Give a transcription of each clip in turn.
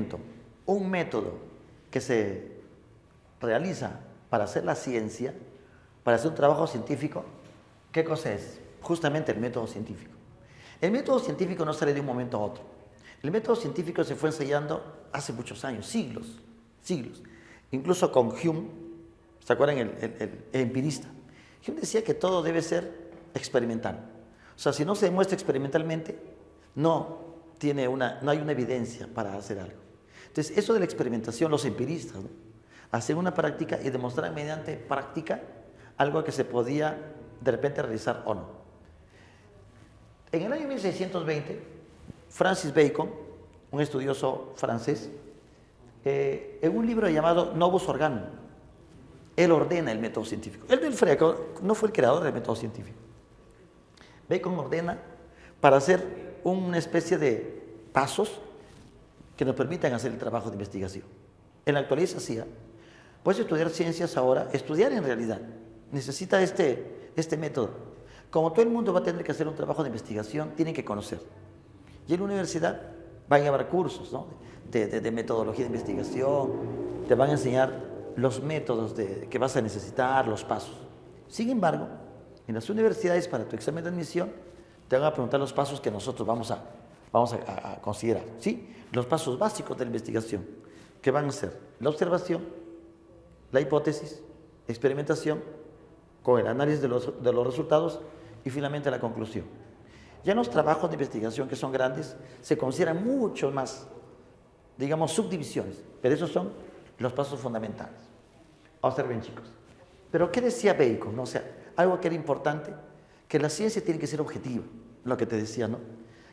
instrumento, un método que se realiza para hacer la ciencia, para hacer un trabajo científico, ¿qué cosa es? Justamente el método científico. El método científico no sale de un momento a otro. El método científico se fue ensayando hace muchos años, siglos, siglos. Incluso con Hume, ¿se acuerdan? El empirista. Hume decía que todo debe ser experimental. O sea, si no se demuestra experimentalmente, no hay una evidencia para hacer algo. Entonces, eso de la experimentación, los empiristas, ¿no?, hacen una práctica y demostraron mediante práctica algo que se podía de repente realizar o no. En el año 1620, Francis Bacon, un estudioso francés, en un libro llamado Novus Organum, él ordena el método científico. Él no fue el creador del método científico. Bacon ordena para hacer una especie de pasos que nos permitan hacer el trabajo de investigación. En la actualidad se hacía. Puedes estudiar ciencias ahora, estudiar en realidad. Necesita este método. Como todo el mundo va a tener que hacer un trabajo de investigación, tienen que conocer. Y en la universidad van a llevar cursos, ¿no?, de metodología de investigación, te van a enseñar los métodos que vas a necesitar, los pasos. Sin embargo, en las universidades, para tu examen de admisión, te van a preguntar los pasos que nosotros vamos a considerar, ¿sí? Los pasos básicos de la investigación, que van a ser la observación, la hipótesis, experimentación, con el análisis de los resultados y finalmente la conclusión. Ya en los trabajos de investigación que son grandes, se consideran mucho más, digamos, subdivisiones, pero esos son los pasos fundamentales. Observen, chicos. Pero ¿qué decía Bacon? ¿No? O sea, algo que era importante, que la ciencia tiene que ser objetiva, lo que te decía, ¿no?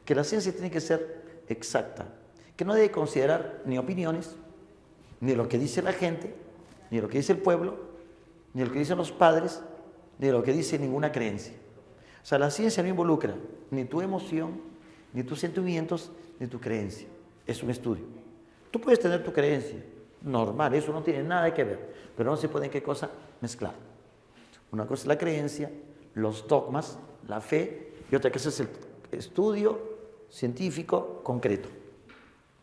Que la ciencia tiene que ser exacta, que no debe considerar ni opiniones, ni lo que dice la gente, ni lo que dice el pueblo, ni lo que dicen los padres, ni lo que dice ninguna creencia. O sea, la ciencia no involucra ni tu emoción, ni tus sentimientos, ni tu creencia. Es un estudio. Tú puedes tener tu creencia, normal, eso no tiene nada que ver, pero no se puede, ¿qué cosa?, mezclar. Una cosa es la creencia, los dogmas, la fe, y otra cosa es el estudio científico concreto.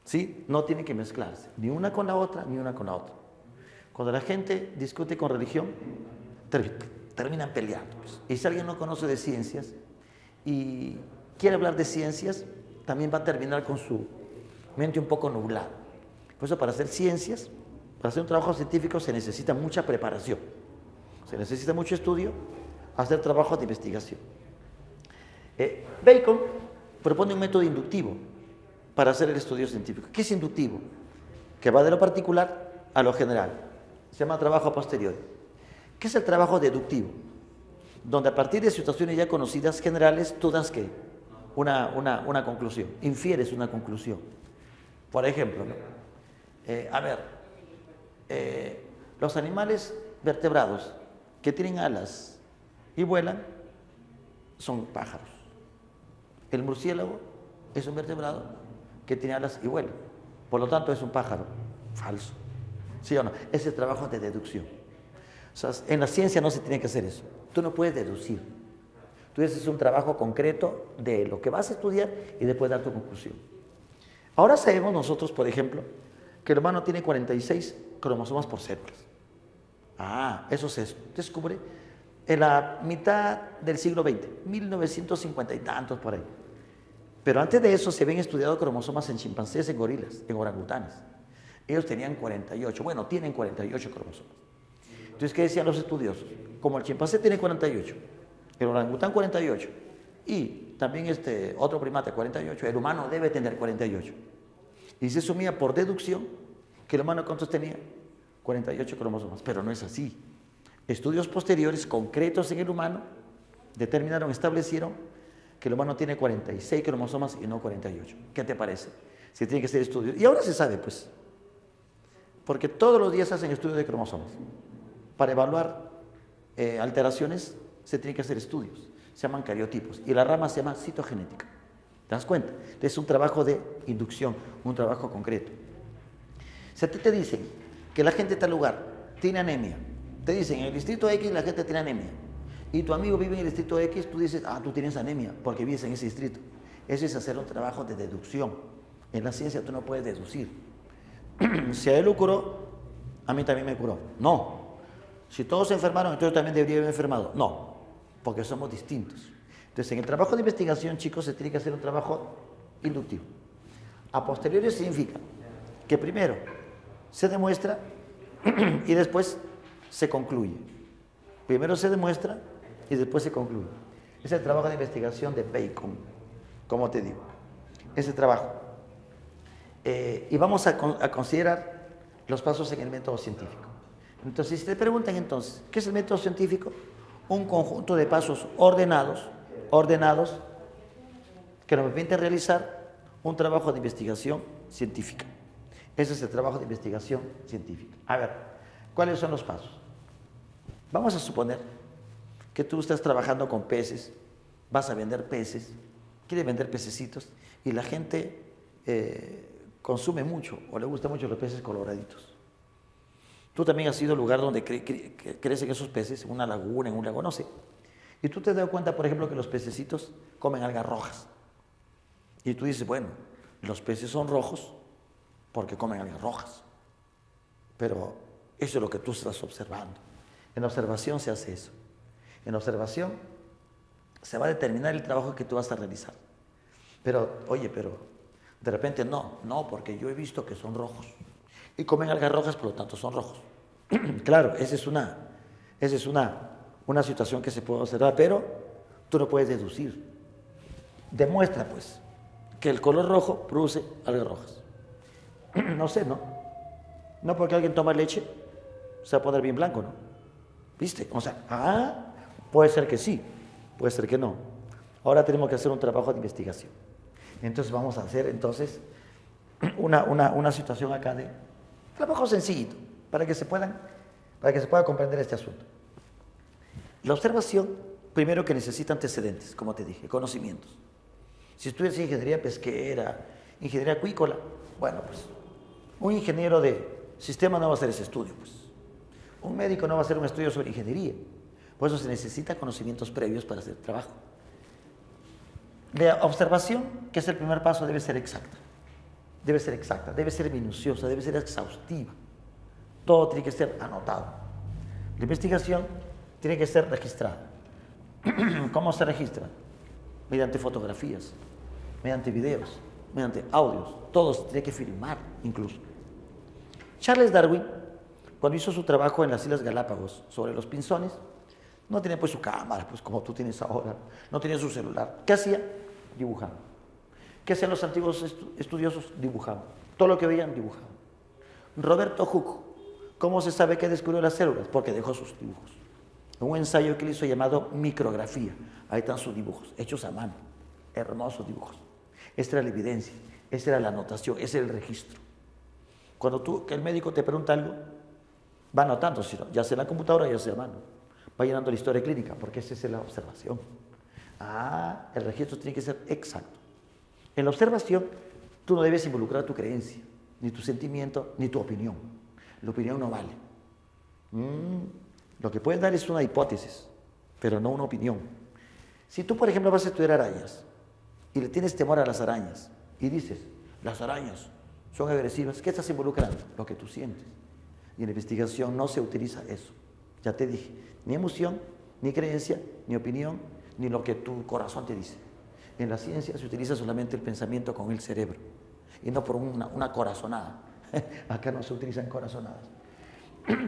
¿Sí? No tiene que mezclarse, ni una con la otra, ni una con la otra. Cuando la gente discute con religión, terminan peleando. Pues. Y si alguien no conoce de ciencias y quiere hablar de ciencias, también va a terminar con su mente un poco nublada. Por eso, para hacer ciencias, para hacer un trabajo científico, se necesita mucha preparación. Se necesita mucho estudio, hacer trabajos de investigación. Bacon propone un método inductivo para hacer el estudio científico. ¿Qué es inductivo? Que va de lo particular a lo general. Se llama trabajo a posteriori. ¿Qué es el trabajo deductivo? Donde a partir de situaciones ya conocidas generales, tú das ¿qué? Una conclusión, infieres una conclusión. Por ejemplo, ¿no? Los animales vertebrados que tienen alas y vuelan son pájaros. El murciélago es un vertebrado que tiene alas y vuela. Por lo tanto, es un pájaro. Falso. ¿Sí o no? Es el trabajo de deducción. O sea, en la ciencia no se tiene que hacer eso. Tú no puedes deducir. Tú haces un trabajo concreto de lo que vas a estudiar y después dar tu conclusión. Ahora sabemos nosotros, por ejemplo, que el humano tiene 46 cromosomas por células. Eso se descubre en la mitad del siglo XX, 1950 y tantos por ahí. Pero antes de eso se habían estudiado cromosomas en chimpancés, en gorilas, en orangutanes. Ellos tenían 48, tienen 48 cromosomas. Entonces, ¿qué decían los estudiosos? Como el chimpancé tiene 48, el orangután 48, y también otro primate 48, el humano debe tener 48. Y se asumía por deducción que el humano, ¿cuántos tenía? 48 cromosomas, pero no es así. Estudios posteriores, concretos en el humano, establecieron que el humano tiene 46 cromosomas y no 48. ¿Qué te parece? Se tiene que hacer estudios. Y ahora se sabe, pues, porque todos los días hacen estudios de cromosomas. Para evaluar alteraciones se tienen que hacer estudios, se llaman cariotipos, y la rama se llama citogenética. ¿Te das cuenta? Es un trabajo de inducción, un trabajo concreto. Si a ti te dicen que la gente de tal lugar tiene anemia, te dicen en el distrito X la gente tiene anemia, y tu amigo vive en el distrito X, tú dices, tú tienes anemia porque vives en ese distrito. Eso es hacer un trabajo de deducción. En la ciencia tú no puedes deducir. Si a él lo curó, a mí también me curó. No. Si todos se enfermaron, entonces yo también debería haber enfermado. No, porque somos distintos. Entonces, en el trabajo de investigación, chicos, se tiene que hacer un trabajo inductivo. A posteriori significa que primero se demuestra y después se concluye. Primero se demuestra y después se concluye. Es el trabajo de investigación de Bacon, como te digo. Ese trabajo. Y vamos a considerar los pasos en el método científico. Entonces, si te preguntan entonces, ¿qué es el método científico? Un conjunto de pasos ordenados que nos permiten realizar un trabajo de investigación científica. Ese es el trabajo de investigación científica. A ver, ¿cuáles son los pasos? Vamos a suponer que tú estás trabajando con peces, vas a vender peces, quieres vender pececitos y la gente consume mucho o le gustan mucho los peces coloraditos. Tú también has ido al lugar donde crecen esos peces, en una laguna, en un lago, no sé. Y tú te das cuenta, por ejemplo, que los pececitos comen algas rojas. Y tú dices, bueno, los peces son rojos porque comen algas rojas. Pero eso es lo que tú estás observando. En la observación se hace eso. En la observación se va a determinar el trabajo que tú vas a realizar. Pero, oye, pero de repente no, porque yo he visto que son rojos. Y comen algas rojas, por lo tanto son rojos. Claro, esa es una situación que se puede observar, pero tú no puedes deducir. Demuestra, pues, que el color rojo produce algas rojas. No sé, ¿no? No porque alguien toma leche se va a poner bien blanco, ¿no? ¿Viste? O sea, puede ser que sí, puede ser que no. Ahora tenemos que hacer un trabajo de investigación. Entonces vamos a hacer una situación acá de trabajo sencillito, para que se pueda comprender este asunto. La observación, primero que necesita antecedentes, como te dije, conocimientos. Si estudias ingeniería pesquera, ingeniería acuícola, bueno, pues un ingeniero de sistema no va a hacer ese estudio, pues. Un médico no va a hacer un estudio sobre ingeniería. Por eso se necesita conocimientos previos para hacer trabajo. La observación, que es el primer paso, debe ser exacta. Debe ser exacta, debe ser minuciosa, debe ser exhaustiva. Todo tiene que ser anotado. La investigación tiene que ser registrada. ¿Cómo se registra? Mediante fotografías, mediante videos, mediante audios. Todos tiene que filmar incluso. Charles Darwin, cuando hizo su trabajo en las Islas Galápagos sobre los pinzones, no tenía pues su cámara, pues como tú tienes ahora, no tenía su celular. ¿Qué hacía? Dibujaba. ¿Qué hacían los antiguos estudiosos? Dibujaban. Todo lo que veían, dibujaban. Roberto Hooke, ¿cómo se sabe que descubrió las células? Porque dejó sus dibujos. En un ensayo que él hizo llamado micrografía. Ahí están sus dibujos, hechos a mano. Hermosos dibujos. Esta era la evidencia, esta era la anotación, ese era el registro. Cuando que el médico te pregunta algo, va anotando, ya sea en la computadora, ya sea a mano. Va llenando la historia clínica, porque esa es la observación. El registro tiene que ser exacto. En la observación, tú no debes involucrar tu creencia, ni tu sentimiento, ni tu opinión. La opinión no vale. Lo que puedes dar es una hipótesis, pero no una opinión. Si tú, por ejemplo, vas a estudiar arañas y le tienes temor a las arañas y dices, las arañas son agresivas, ¿qué estás involucrando? Lo que tú sientes. Y en la investigación no se utiliza eso. Ya te dije, ni emoción, ni creencia, ni opinión, ni lo que tu corazón te dice. En la ciencia se utiliza solamente el pensamiento con el cerebro y no por una corazonada. Acá no se utilizan corazonadas.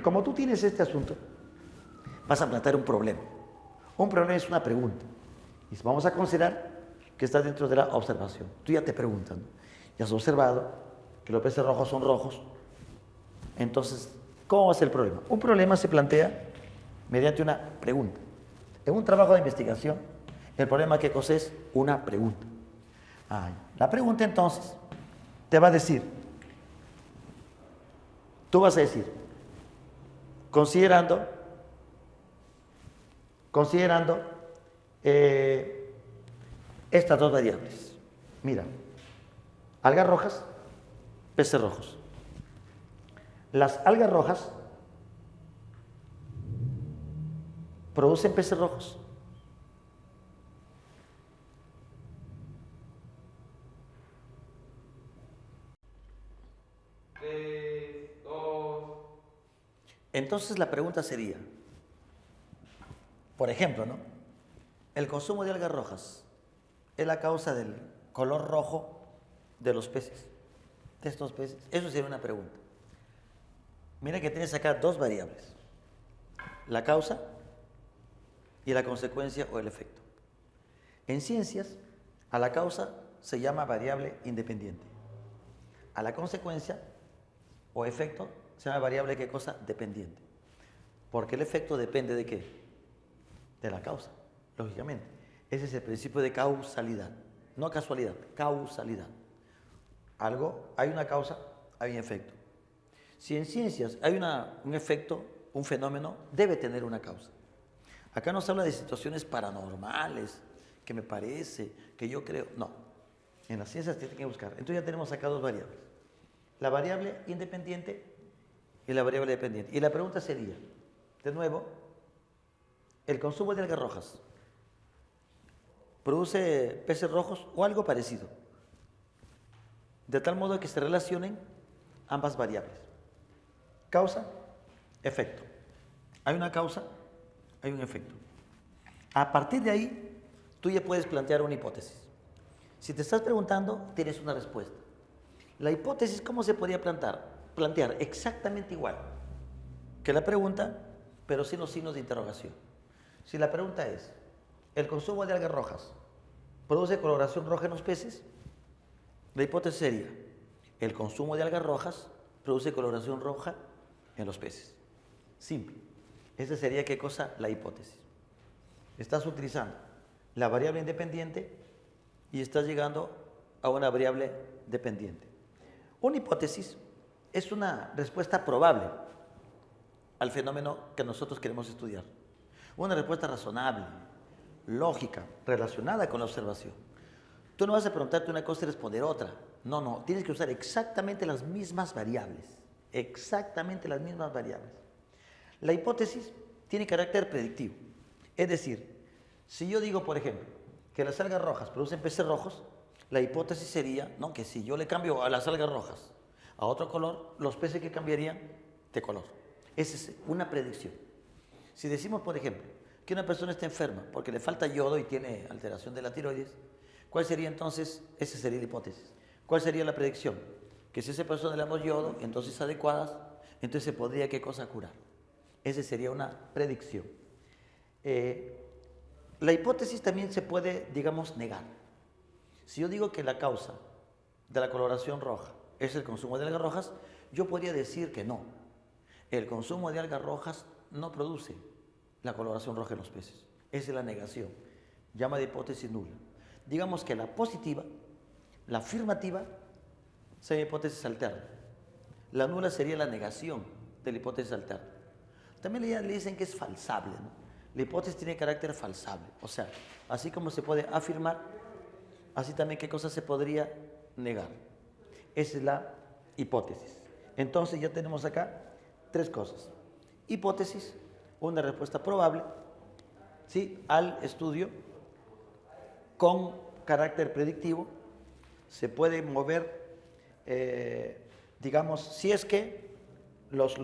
Como tú tienes este asunto, vas a plantear un problema. Un problema es una pregunta. Y vamos a considerar que está dentro de la observación. Tú ya te preguntas, ¿no? Ya has observado que los peces rojos son rojos. Entonces, ¿cómo va a ser el problema? Un problema se plantea mediante una pregunta. En un trabajo de investigación, el problema que cosa es una pregunta. La pregunta entonces te va a decir, tú vas a decir, considerando estas dos variables. Mira, algas rojas, peces rojos. Las algas rojas producen peces rojos. Entonces la pregunta sería, por ejemplo, ¿no? El consumo de algas rojas es la causa del color rojo de los peces, de estos peces. Eso sería una pregunta. Mira que tienes acá dos variables, la causa y la consecuencia o el efecto. En ciencias, a la causa se llama variable independiente. A la consecuencia o efecto se llama variable, ¿qué cosa? Dependiente. Porque el efecto depende de ¿qué? De la causa, lógicamente. Ese es el principio de causalidad. No casualidad, causalidad. Algo, hay una causa, hay un efecto. Si en ciencias hay un efecto, un fenómeno, debe tener una causa. Acá nos habla de situaciones paranormales, que me parece, que yo creo. No, en las ciencias tiene que buscar. Entonces ya tenemos acá dos variables. La variable independiente y la variable dependiente. Y la pregunta sería, de nuevo, el consumo de algas rojas produce peces rojos o algo parecido, de tal modo que se relacionen ambas variables. Causa, efecto. Hay una causa, hay un efecto. A partir de ahí, tú ya puedes plantear una hipótesis. Si te estás preguntando, tienes una respuesta. La hipótesis, ¿cómo se podría plantear? Exactamente igual que la pregunta, pero sin los signos de interrogación. Si la pregunta es, ¿el consumo de algas rojas produce coloración roja en los peces? La hipótesis sería, el consumo de algas rojas produce coloración roja en los peces. Simple. Esa sería, ¿qué cosa? La hipótesis. Estás utilizando la variable independiente y estás llegando a una variable dependiente. Una hipótesis es una respuesta probable al fenómeno que nosotros queremos estudiar. Una respuesta razonable, lógica, relacionada con la observación. Tú no vas a preguntarte una cosa y responder otra. No, no, tienes que usar exactamente las mismas variables. Exactamente las mismas variables. La hipótesis tiene carácter predictivo. Es decir, si yo digo, por ejemplo, que las algas rojas producen peces rojos, la hipótesis sería, ¿no?, que si yo le cambio a las algas rojas a otro color, los peces que cambiarían de color. Esa es una predicción. Si decimos, por ejemplo, que una persona está enferma porque le falta yodo y tiene alteración de la tiroides, ¿cuál sería entonces? Esa sería la hipótesis. ¿Cuál sería la predicción? Que si a esa persona le damos yodo en dosis adecuadas, entonces se podría, ¿qué cosa?, curar. Esa sería una predicción. La hipótesis también se puede, digamos, negar. Si yo digo que la causa de la coloración roja es el consumo de algas rojas, yo podría decir que no. El consumo de algas rojas no produce la coloración roja en los peces. Esa es la negación. Llama de hipótesis nula. Digamos que la positiva, la afirmativa, sería hipótesis alterna. La nula sería la negación de la hipótesis alterna. También le dicen que es falsable, ¿no? La hipótesis tiene carácter falsable. O sea, así como se puede afirmar, así también qué cosa se podría negar. Esa es la hipótesis. Entonces ya tenemos acá tres cosas. Hipótesis, una respuesta probable, ¿sí?, al estudio con carácter predictivo. Se puede mover, digamos, si es que los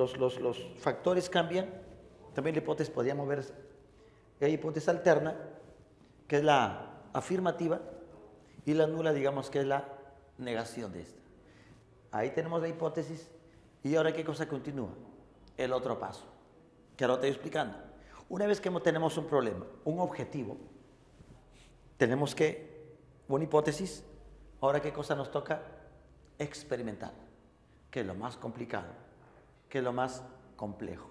factores cambian, también la hipótesis podría moverse. Hay hipótesis alterna, que es la afirmativa, y la nula, digamos, que es la negación de esta. Ahí tenemos la hipótesis, y ahora ¿qué cosa continúa? El otro paso, que ahora te estoy explicando. Una vez que tenemos un problema, un objetivo, tenemos una hipótesis, ahora ¿qué cosa nos toca? Experimentar, que es lo más complicado, que es lo más complejo.